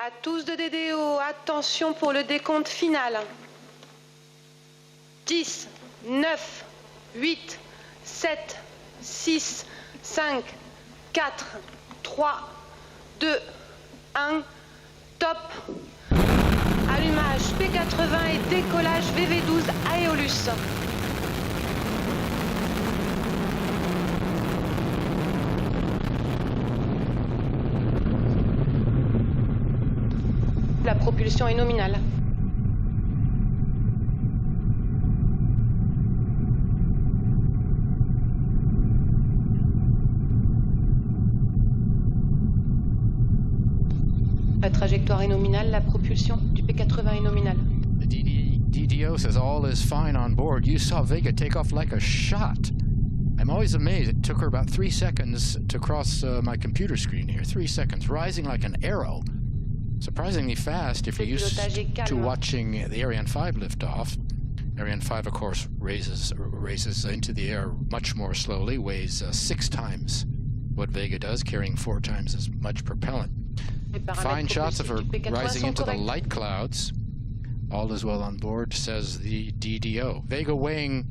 À tous de DDO, attention pour le décompte final. 10, 9, 8, 7, 6, 5, 4, 3, 2, 1, top. Allumage P80 et décollage VV12 Aeolus. La propulsion est nominale. La trajectoire est nominale, la propulsion du P80 est nominale. The DDO says all is fine on board. You saw Vega take off like a shot. I'm always amazed. It took her about 3 seconds to cross my computer screen here. 3 seconds, rising like an arrow. Surprisingly fast if you're used to watching the Ariane 5 lift off. Ariane 5, of course, raises into the air much more slowly, weighs 6 times what Vega does, carrying 4 times as much propellant. Fine shots of her rising into the light clouds. All is well on board, says the DDO. Vega weighing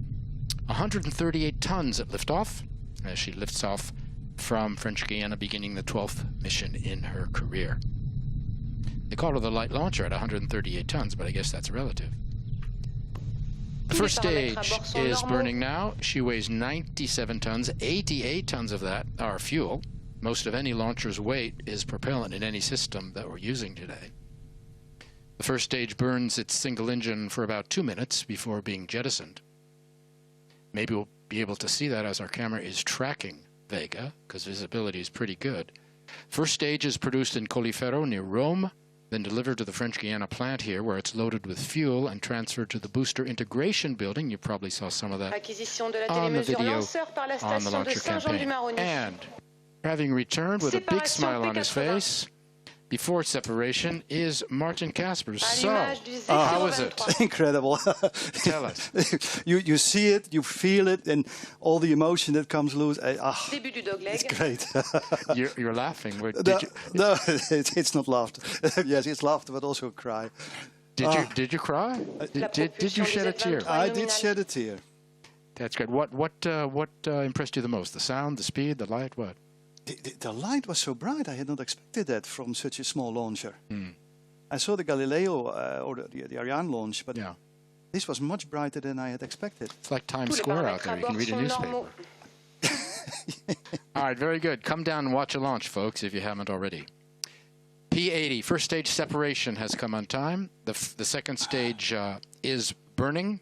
138 tons at liftoff, as she lifts off from French Guiana, beginning the 12th mission in her career. They call her the light launcher at 138 tons, but I guess that's relative. The first stage is burning now. She weighs 97 tons. 88 tons of that are fuel. Most of any launcher's weight is propellant in any system that we're using today. The first stage burns its single engine for about 2 minutes before being jettisoned. Maybe we'll be able to see that as our camera is tracking Vega, because visibility is pretty good. First stage is produced in Colleferro near Rome, then delivered to the French Guiana plant here, where it's loaded with fuel and transferred to the booster integration building. You probably saw some of that on the video on the launcher campaign. And having returned with a big smile on his face, before separation, is Martin Kaspers. So, how is it? Incredible. Tell us. You see it, you feel it, and all the emotion that comes loose. It's great. You're laughing. No, it's not laughter. Yes, it's laughter, but also a cry. Did you cry? Did you shed a tear? I did shed a tear. That's good. What impressed you the most? The sound, the speed, the light, what? The light was so bright. I had not expected that from such a small launcher. I saw the Galileo or the Ariane launch, but this was much brighter than I had expected. It's like Times Square out there. You can read a newspaper. All right, very good. Come down and watch a launch, folks, if you haven't already. P80, first stage separation has come on time. The second stage is burning.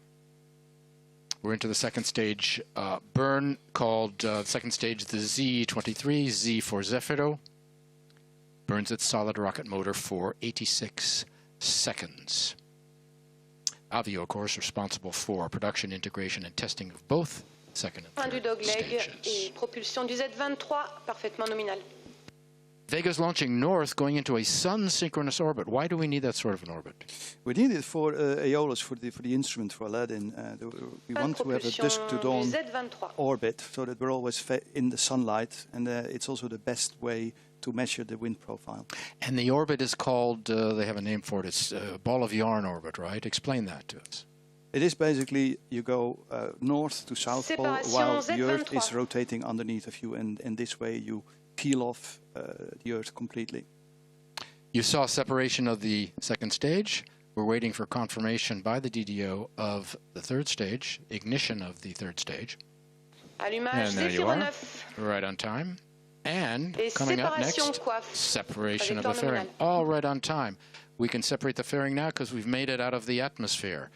We're into the second stage burn, called second stage the Z23, Z for Zefiro. Burns its solid rocket motor for 86 seconds. Avio, of course, responsible for production, integration, and testing of both second and third stages. Propulsion du Z23, parfaitement nominal. Vega's launching north, going into a sun-synchronous orbit. Why do we need that sort of an orbit? We need it for Aeolus, for the instrument, for Aladin. We want to have a dusk-to-dawn orbit, so that we're always in the sunlight, and it's also the best way to measure the wind profile. And the orbit is called, they have a name for it, it's ball of yarn orbit, right? Explain that to us. It is basically, you go north to south pole while the Earth is rotating underneath of you, and this way you peel off the Earth completely. You saw separation of the second stage. We're waiting for confirmation by the DDO of the third stage, ignition of the third stage. And there you are, right on time. And coming up next, separation of the fairing. All right on time. We can separate the fairing now because we've made it out of the atmosphere.